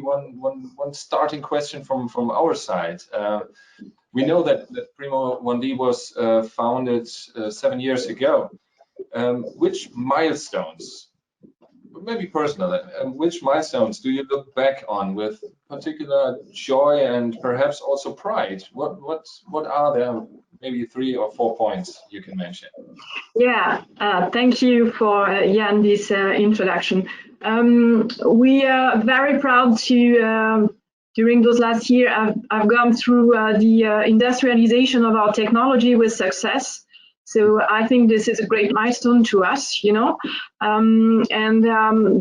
one starting question from our side. We know that Primo1D was founded 7 years ago. Which milestones, maybe personal, which milestones do you look back on with particular joy and perhaps also pride? What are there? Maybe 3 or 4 points you can mention. Yeah, thank you for Jan this introduction. We are very proud to during those last year I've gone through the industrialization of our technology with success. So I think this is a great milestone to us, you know,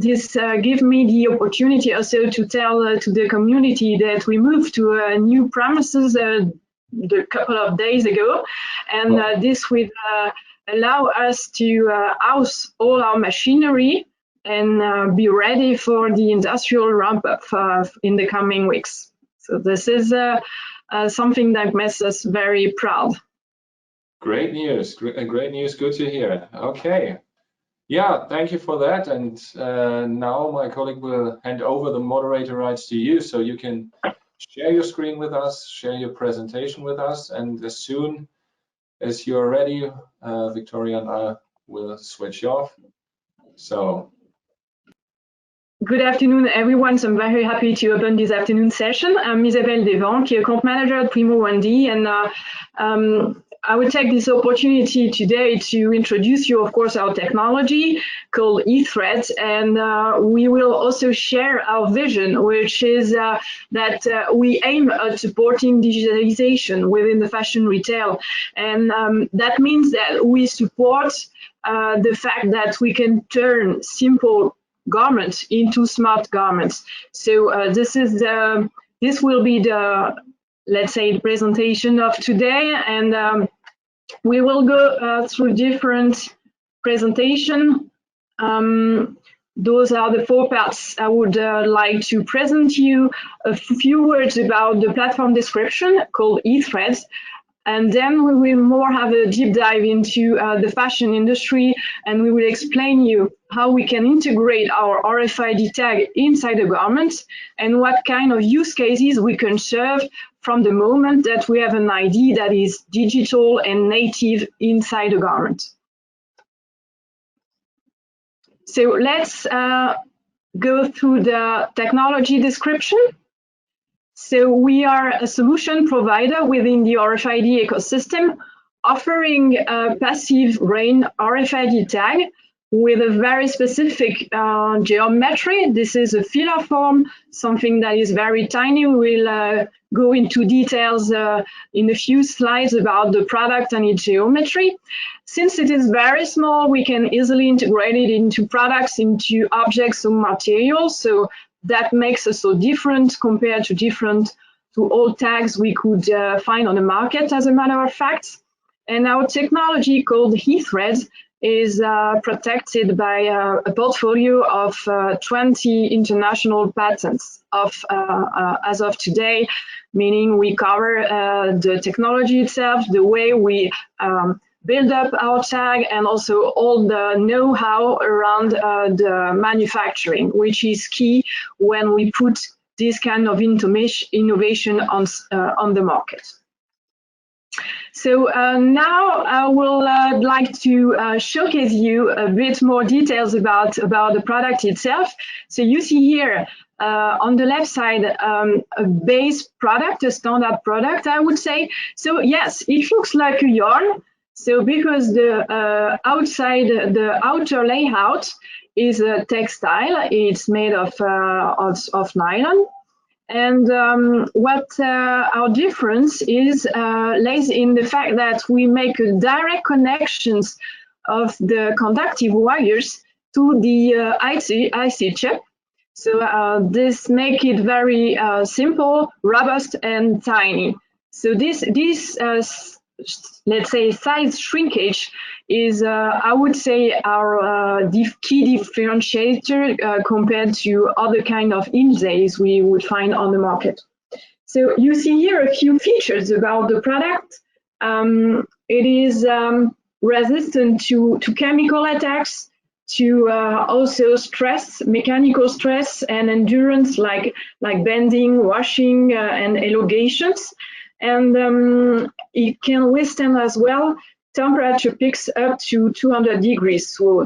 this gives me the opportunity also to tell to the community that we moved to new premises a couple of days ago, and this will allow us to house all our machinery and be ready for the industrial ramp-up in the coming weeks. So this is something that makes us very proud. Great news, great news, good to hear. Okay, yeah, thank you for that. And now my colleague will hand over the moderator rights to you, so you can share your screen with us, share your presentation with us, and as soon as you're ready, Victoria and I will switch off. So. Good afternoon, everyone. So I'm very happy to open this afternoon session. I'm Isabelle Desvents, account manager at Primo1D, and I will take this opportunity today to introduce you, of course, our technology called eThreads, and we will also share our vision, which is that we aim at supporting digitalization within the fashion retail, and that means that we support the fact that we can turn simple garments into smart garments. So this will be the, let's say, the presentation of today, and we will go through different presentation. Those are the 4 parts. I would like to present you a few words about the platform description called eThreads, and then we will more have a deep dive into the fashion industry, and we will explain you how we can integrate our RFID tag inside the garment and what kind of use cases we can serve from the moment that we have an ID that is digital and native inside the garment. So let's go through the technology description. So we are a solution provider within the RFID ecosystem, offering a passive rain RFID tag with a very specific geometry. This is a filler form, something that is very tiny. We will go into details in a few slides about the product and its geometry. Since it is very small, we can easily integrate it into products, into objects or materials. So that makes us so different compared to all tags we could find on the market, as a matter of fact. And our technology called eThreads is protected by a portfolio of 20 international patents as of today, meaning we cover the technology itself, the way we build up our tag, and also all the know-how around the manufacturing, which is key when we put this kind of innovation on the market. So now I will like to showcase you a bit more details about the product itself. So you see here on the left side a base product, a standard product, I would say. So yes, it looks like a yarn. So because the outer layout is a textile, it's made of nylon. And what our difference is lays in the fact that we make direct connections of the conductive wires to the IC chip. So this makes it very simple, robust, and tiny. So this let's say size shrinkage is, I would say, our key differentiator compared to other kind of inlays we would find on the market. So you see here a few features about the product. It is resistant to chemical attacks. to also stress, mechanical stress and endurance, like bending, washing, and elongations. And it can withstand as well temperature peaks up to 200 degrees. So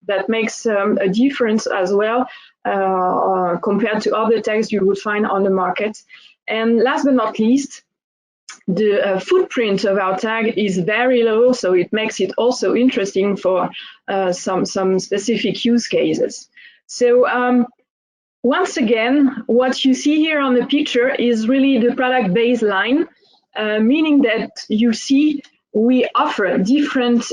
that makes a difference as well compared to other tags you would find on the market. And last but not least, the footprint of our tag is very low, so it makes it also interesting for some specific use cases. So once again, what you see here on the picture is really the product baseline, meaning that you see we offer different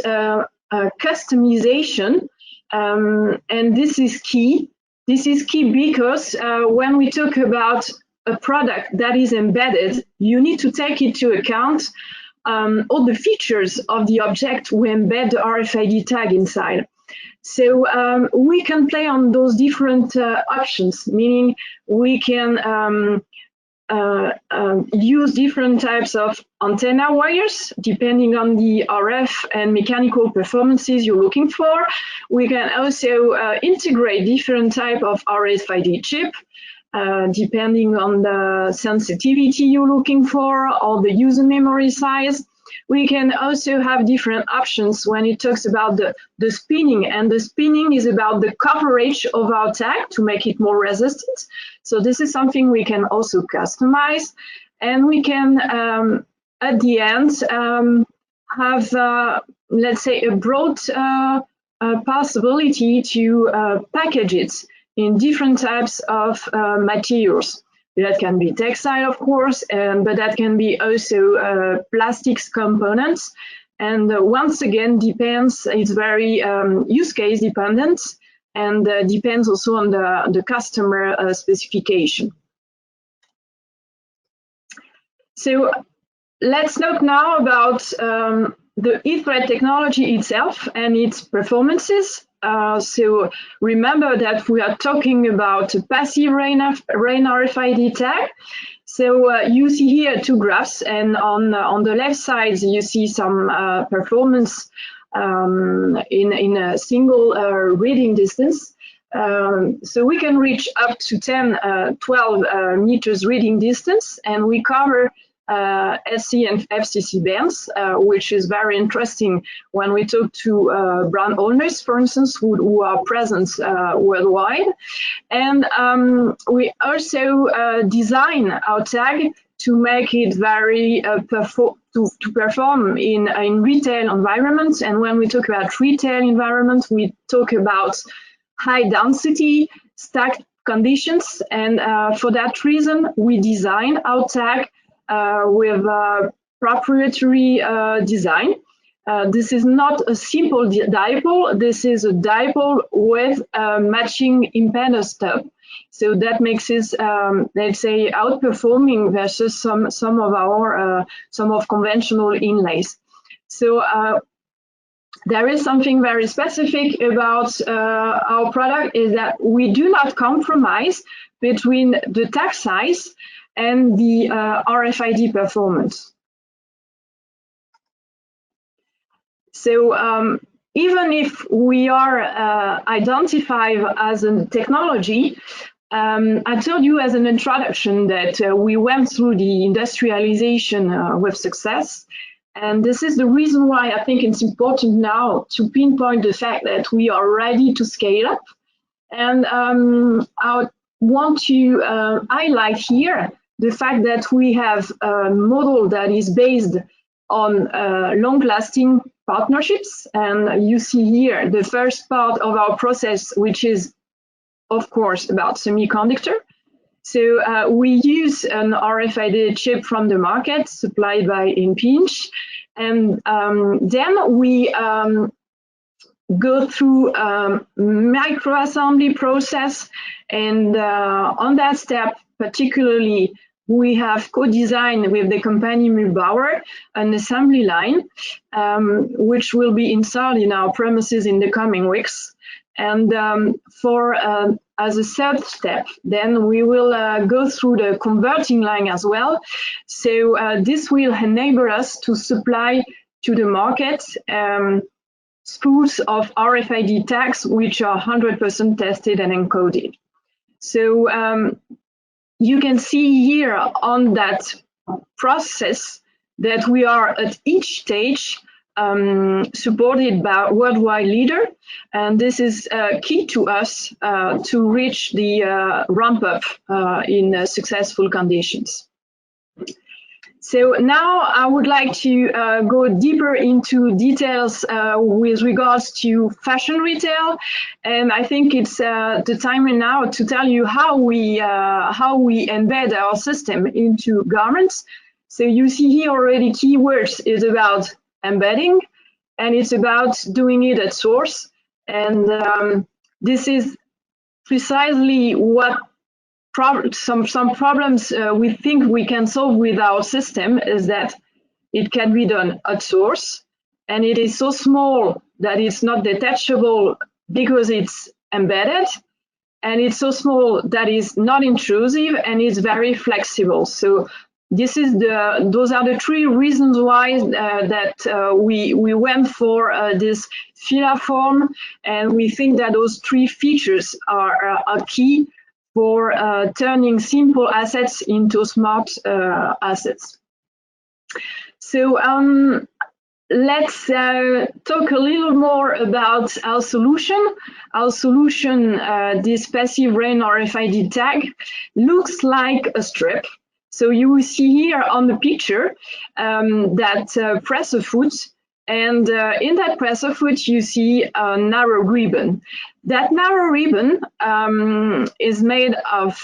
customization, and this is key. This is key because when we talk about a product that is embedded, you need to take into account all the features of the object we embed the RFID tag inside. So we can play on those different options, meaning we can use different types of antenna wires depending on the RF and mechanical performances you're looking for. We can also integrate different type of RFID chip depending on the sensitivity you're looking for or the user memory size. We can also have different options when it talks about the spinning, and the spinning is about the coverage of our tag to make it more resistant. So this is something we can also customize, and we can at the end have let's say a broad possibility to package it in different types of materials. That can be textile, of course, but that can be also plastics components. And once again, depends, it's very use case dependent, and depends also on the customer specification. So let's talk now about the eThread technology itself and its performances. So remember that we are talking about a passive rain RFID tag. So you see here two graphs, and on the left side you see some performance in a single reading distance. So we can reach up to 12 meters reading distance, and we cover SC and FCC bands, which is very interesting when we talk to brand owners, for instance, who are present worldwide. And we also design our tag to make it very to perform in retail environments. And when we talk about retail environments, we talk about high density stacked conditions. And for that reason, we design our tag with proprietary design. This is not a simple dipole. This is a dipole with matching impedance stub. So that makes it, let's say, outperforming versus some of conventional inlays. So there is something very specific about our product, is that we do not compromise between the tag size and the RFID performance. So even if we are identified as a technology, I told you as an introduction that we went through the industrialization with success. And this is the reason why I think it's important now to pinpoint the fact that we are ready to scale up. And I want to highlight here the fact that we have a model that is based on long-lasting partnerships. And you see here the first part of our process, which is, of course, about semiconductor. So we use an RFID chip from the market supplied by Impinj. And then we go through microassembly process. And on that step, particularly, we have co-designed with the company Mühlbauer an assembly line, which will be installed in our premises in the coming weeks. And as a third step, then we will go through the converting line as well. So this will enable us to supply to the market spools of RFID tags, which are 100% tested and encoded. So you can see here on that process that we are at each stage supported by a worldwide leader, and this is key to us to reach the ramp up in successful conditions. So now I would like to go deeper into details with regards to fashion retail, and I think it's the time now to tell you how we embed our system into garments. So you see here already keywords is about embedding, and it's about doing it at source, and this is precisely what some problems we think we can solve with our system is that it can be done at source, and it is so small that it's not detachable because it's embedded, and it's so small that it's not intrusive, and it's very flexible. So this is those are the three reasons why we went for this FILA form, and we think that those three features are key for turning simple assets into smart assets. So let's talk a little more about our solution. Our solution, this passive rain RFID tag, looks like a strip. So you will see here on the picture that presser foot, and in that presser foot you see a narrow ribbon. That narrow ribbon is made of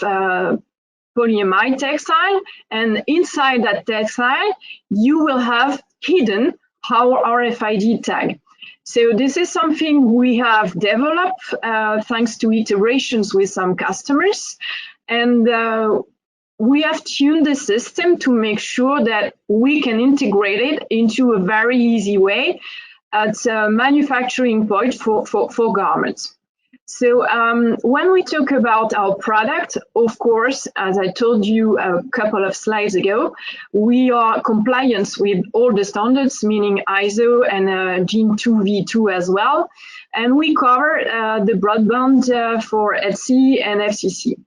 polyamide textile, and inside that textile you will have hidden our RFID tag. So this is something we have developed thanks to iterations with some customers, and we have tuned the system to make sure that we can integrate it into a very easy way at a manufacturing point for garments. So when we talk about our product, of course, as I told you a couple of slides ago, we are compliant with all the standards, meaning ISO and DIN 2V2 as well. And we cover the broadband for ETSI and FCC.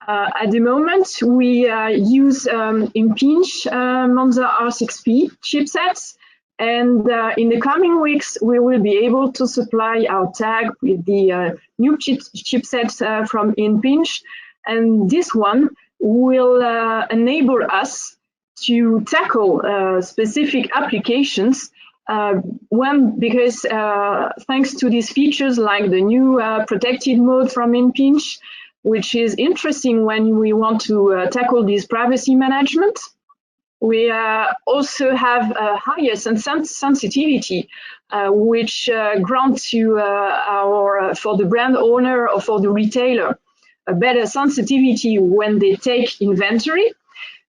At the moment, we use Impinj Monza R6P chipsets, and in the coming weeks, we will be able to supply our tag with the new chipsets from Impinj, and this one will enable us to tackle specific applications because thanks to these features like the new protected mode from Impinj, which is interesting when we want to tackle this privacy management. We also have a higher sensitivity, which grants to for the brand owner or for the retailer a better sensitivity when they take inventory.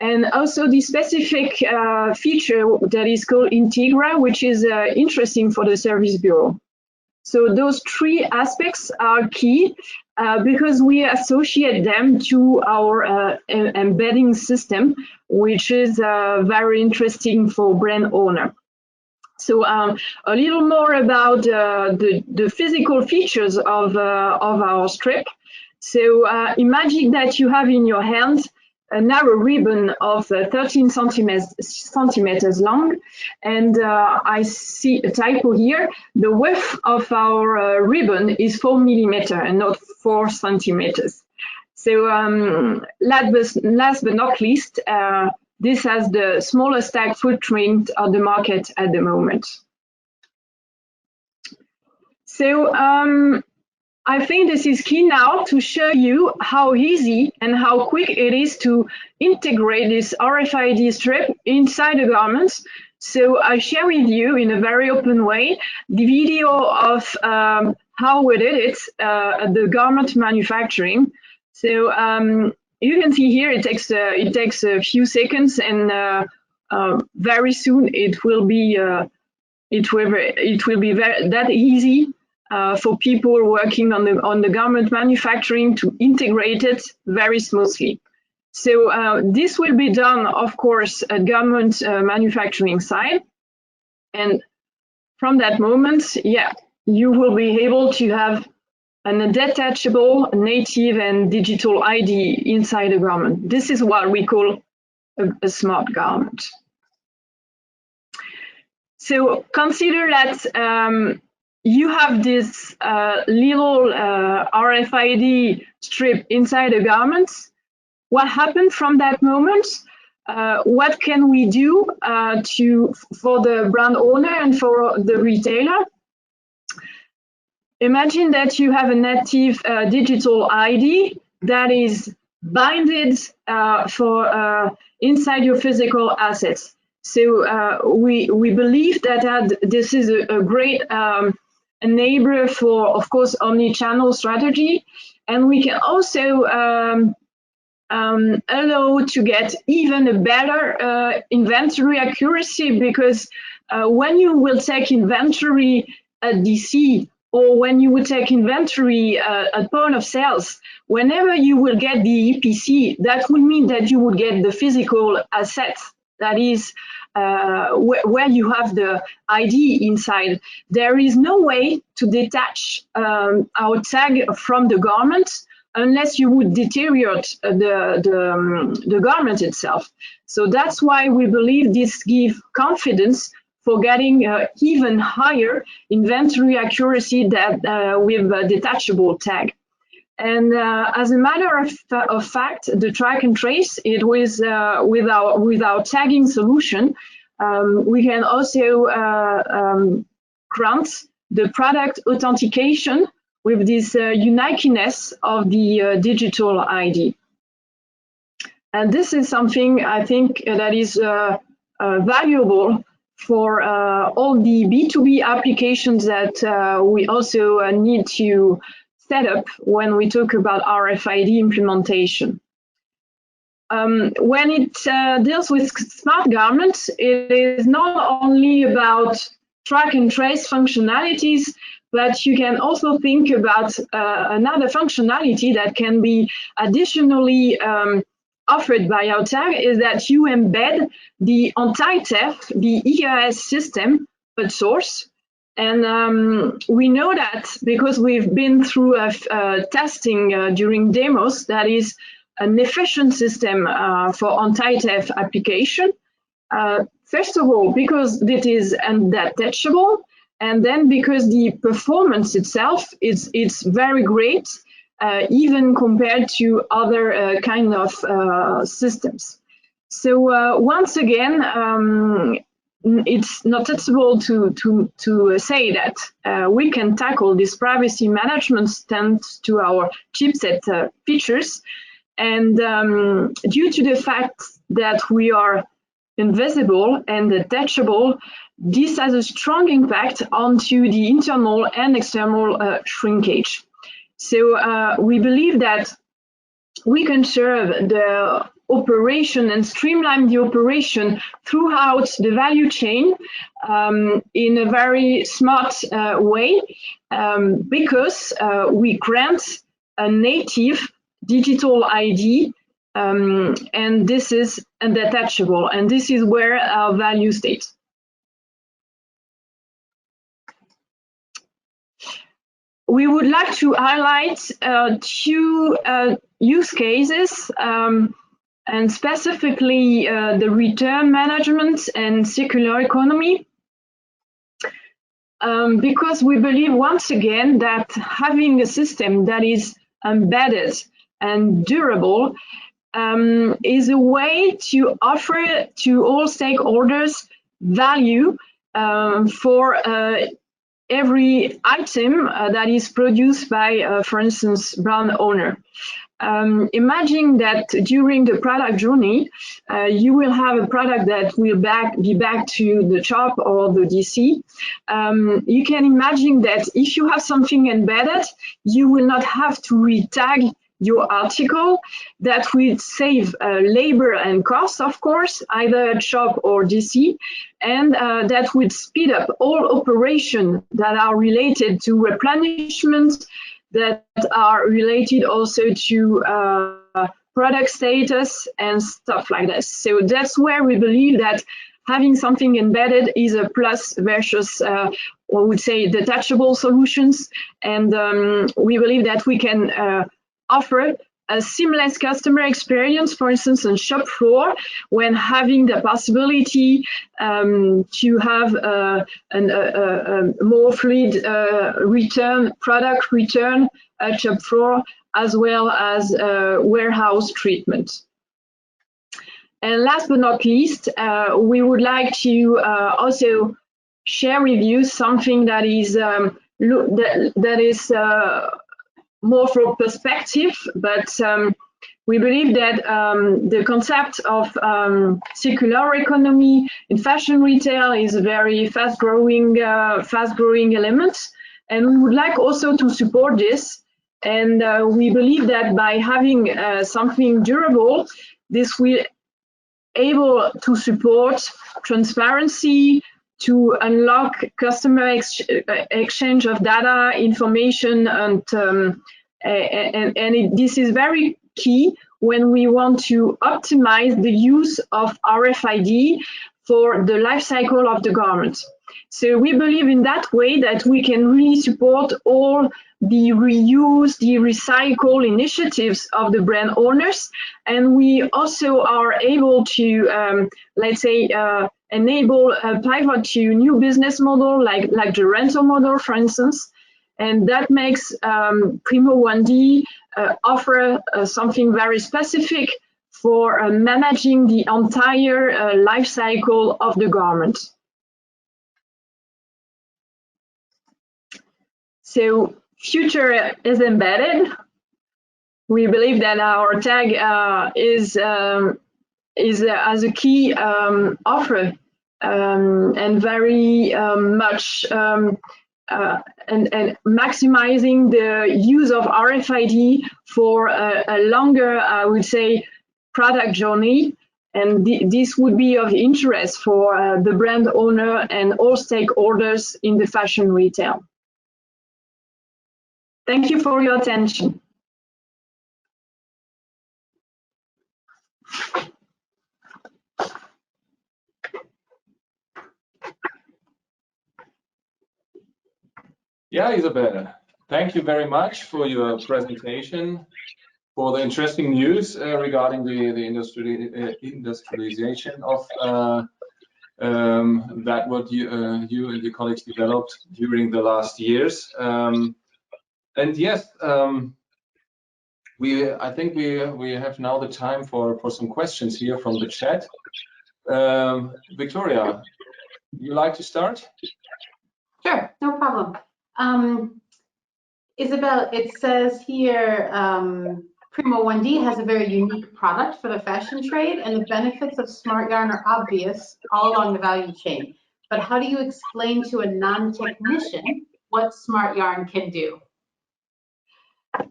And also the specific feature that is called Integra, which is interesting for the service bureau. So those three aspects are key because we associate them to our embedding system, which is very interesting for brand owner. So a little more about the physical features of our strip. So imagine that you have in your hand a narrow ribbon of 13 centimeters long, and I see a typo here. The width of our ribbon is 4 millimeters and not 4 centimeters. So last but not least, this has the smallest tag footprint on the market at the moment. So I think this is key now to show you how easy and how quick it is to integrate this RFID strip inside the garments. So I share with you in a very open way the video of how we did it at the garment manufacturing. So you can see here it takes a few seconds, and very soon it will be that easy for people working on the garment manufacturing to integrate it very smoothly. So this will be done, of course, at garment manufacturing side. And from that moment, yeah, you will be able to have a detachable, native, and digital ID inside a garment. This is what we call a smart garment. So consider that you have this little RFID strip inside a garment. What happened from that moment? What can we do for the brand owner and for the retailer? Imagine that you have a native digital ID that is binded for inside your physical assets. So we believe that this is a great enabler for, of course, omni-channel strategy, and we can also allow to get even a better inventory accuracy, because when you will take inventory at DC, or when you would take inventory at point of sales, whenever you will get the EPC, that would mean that you would get the physical asset, that is where you have the ID inside. There is no way to detach our tag from the garment unless you would deteriorate the garment itself. So that's why we believe this gives confidence for getting even higher inventory accuracy that with a detachable tag. And as a matter of fact, the track and trace, it was with our tagging solution, we can also grant the product authentication with this uniqueness of the digital ID. And this is something I think that is valuable for all the B2B applications that we also need to set up when we talk about RFID implementation. When it deals with smart garments, it is not only about track and trace functionalities, but you can also think about another functionality that can be additionally offered by our tag, is that you embed the anti-theft, the ERS system at source. And we know that because we've been through testing during demos, that is an efficient system for anti-theft application. First of all, because it is undetachable, and then because the performance itself it's very great, even compared to other kind of systems. So once again, it's noticeable to say that we can tackle this privacy management thanks to our chipset features. And due to the fact that we are invisible and detachable, this has a strong impact onto the internal and external shrinkage. So we believe that we can serve the operation and streamline the operation throughout the value chain in a very smart way, because we grant a native digital ID, and this is undetachable, and this is where our value stays. We would like to highlight two use cases, and specifically the return management and circular economy, because we believe once again that having a system that is embedded and durable is a way to offer to all stakeholders value for every item that is produced by, for instance, brand owner. Imagine that during the product journey, you will have a product that will be back to the shop or the DC. You can imagine that if you have something embedded, you will not have to re-tag your article. That will save labor and cost, of course, either at shop or DC, and that would speed up all operations that are related to replenishment, that are related also to product status and stuff like this. So that's where we believe that having something embedded is a plus versus, I would say, detachable solutions. And we believe that we can offer a seamless customer experience, for instance, on shop floor, when having the possibility to have a more fluid product return at shop floor, as well as warehouse treatment. And last but not least, we would like to also share with you something that is more for perspective, but we believe that the concept of circular economy in fashion retail is a very fast-growing element, and we would like also to support this. And we believe that by having something durable, this will able to support transparency, to unlock customer exchange of data, information, and this is very key when we want to optimize the use of RFID for the life cycle of the garment. So we believe in that way that we can really support all the reuse, the recycle initiatives of the brand owners, and we also are able to, let's say, enable a pivot to new business model, like the rental model, for instance, and that makes Primo1D offer something very specific for managing the entire life cycle of the garment. So, future is embedded. We believe that our tag is as a key offer and very much and maximizing the use of RFID for a longer, I would say, product journey. And this would be of interest for the brand owner and all stakeholders in the fashion retail. Thank you for your attention. Yeah, Isabelle, thank you very much for your presentation, for the interesting news regarding the industrialization of that what you and your colleagues developed during the last years. And yes, I think we have now the time for some questions here from the chat. Victoria, you like to start? Sure, no problem. Isabelle, it says here Primo1D has a very unique product for the fashion trade, and the benefits of smart yarn are obvious all along the value chain. But how do you explain to a non-technician what smart yarn can do?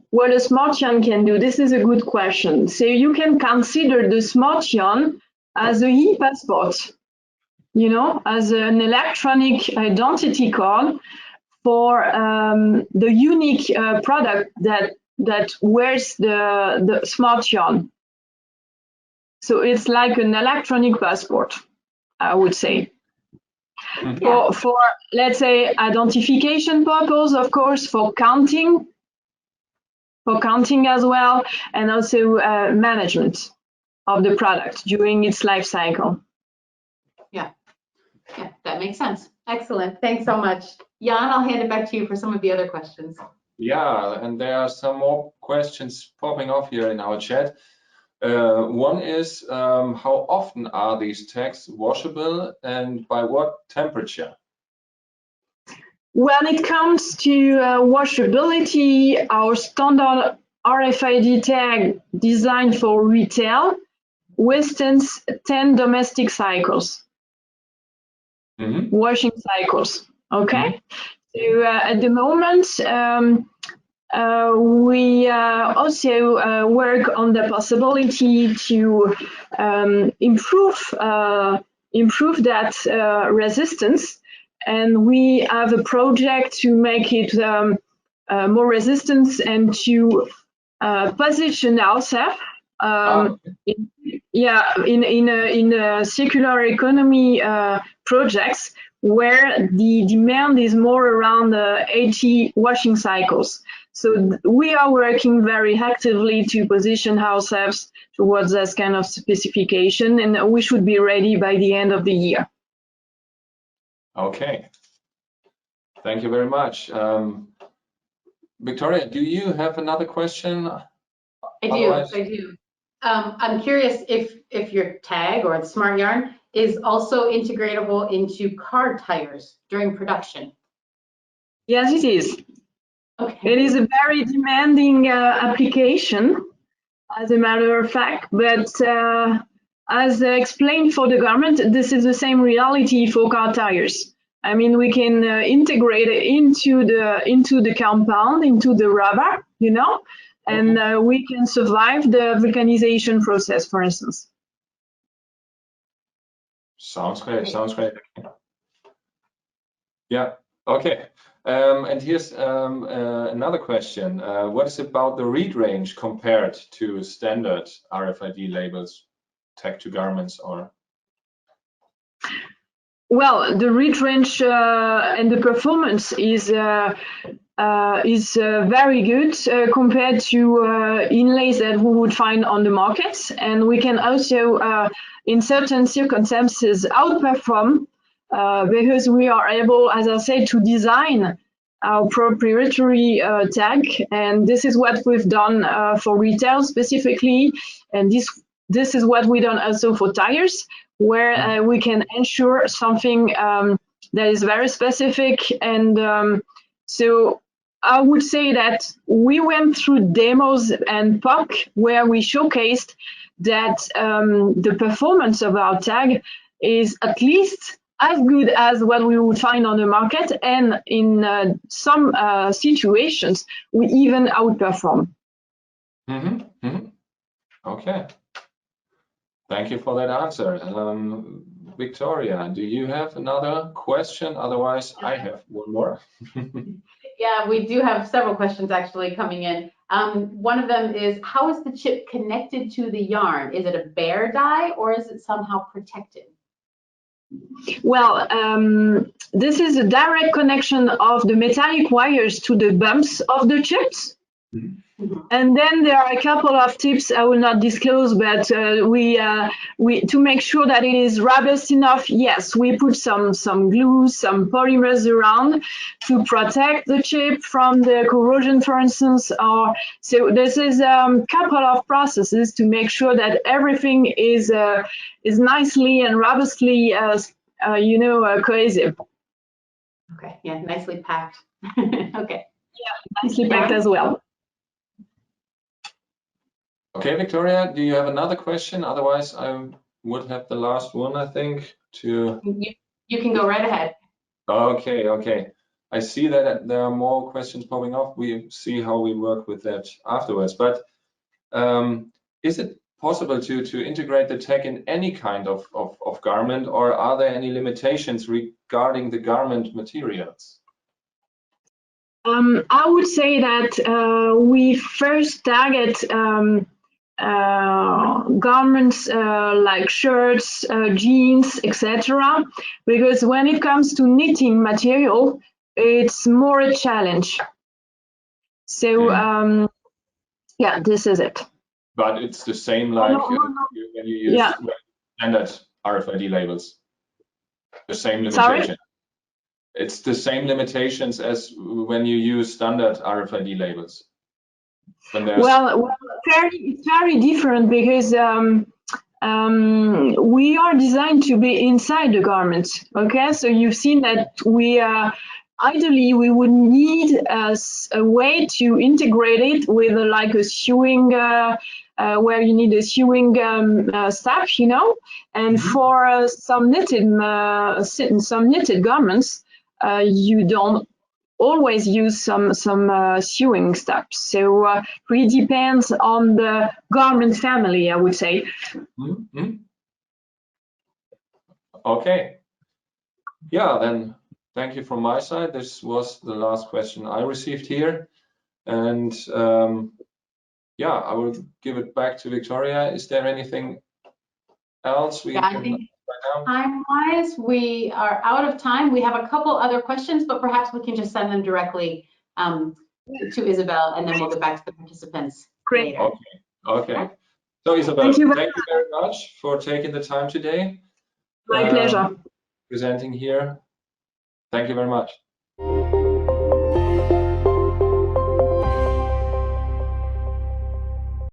What a smart yarn can do, this is a good question. So you can consider the smart yarn as a e-passport, you know, as an electronic identity card for the unique product that wears the smart yarn. So it's like an electronic passport, I would say. Yeah. For let's say identification purpose, of course, for counting as well, and also management of the product during its life cycle. Yeah, that makes sense. Excellent. Thanks so much. Jan, I'll hand it back to you for some of the other questions. Yeah, and there are some more questions popping off here in our chat. One is, how often are these tags washable and by what temperature? When it comes to washability, our standard RFID tag designed for retail withstands 10 domestic cycles, washing cycles, okay? So at the moment, we also work on the possibility to improve that resistance. And we have a project to make it more resistant and to position ourselves in a circular economy projects where the demand is more around 80 washing cycles. So we are working very actively to position ourselves towards this kind of specification, and we should be ready by the end of the year. Okay. Thank you very much. Victoria, do you have another question? I do. I'm curious if your tag or the smart yarn is also integratable into car tires during production. Yes, it is. Okay. It is a very demanding application, as a matter of fact, but as explained for the garment, this is the same reality for car tires. I mean, we can integrate it into the compound, into the rubber, you know, and we can survive the vulcanization process, for instance. Sounds great. Sounds great. Yeah. Okay. And here's another question. What is about the read range compared to standard RFID labels tagged to garments? Or well, the read range and the performance is very good compared to inlays that we would find on the market, and we can also, in certain circumstances, outperform because we are able, as I said, to design our proprietary tag, and this is what we've done for retail specifically, and this is what we've done also for tires, where we can ensure something that is very specific. And so I would say that we went through demos and POC where we showcased that the performance of our tag is at least as good as what we would find on the market, and in some situations we even outperform. Okay. Thank you for that answer. Victoria, do you have another question? Otherwise, I have one more. Yeah, we do have several questions actually coming in. One of them is, how is the chip connected to the yarn? Is it a bare dye or is it somehow protected? Well, this is a direct connection of the metallic wires to the bumps of the chips. And then there are a couple of tips I will not disclose, but we to make sure that it is robust enough, yes, we put some glue, some polymers around to protect the chip from the corrosion, for instance. Or so this is a couple of processes to make sure that everything is nicely and robustly, cohesive. Okay, yeah, nicely packed. Okay. Yeah, nicely packed as well. Okay, Victoria, do you have another question? Otherwise, I would have the last one, I think, to... You can go right ahead. Okay. I see that there are more questions popping up. We see how we work with that afterwards. But is it possible to integrate the tag in any kind of garment, or are there any limitations regarding the garment materials? I would say that we first target garments like shirts, jeans, etc. Because when it comes to knitting material, it's more a challenge. So yeah, this is it. But it's the same like when you use standard RFID labels. The same limitation. Sorry? It's the same limitations as when you use standard RFID labels. Well, it's very different because we are designed to be inside the garment. Okay, so you've seen that we ideally we would need a way to integrate it with like a sewing where you need a sewing staff, you know, and for some knitted garments you don't always use some sewing steps. So really depends on the garment family, I would say. Okay. Yeah, then thank you from my side. This was the last question I received here. And yeah, I will give it back to Victoria. Is there anything else we I can think write down? time-wise, we are out of time. We have a couple other questions, but perhaps we can just send them directly to Isabel, and then we'll get back to the participants Great. later. Okay. So Isabel, Thank you very much for taking the time today. My pleasure. Presenting here. Thank you very much.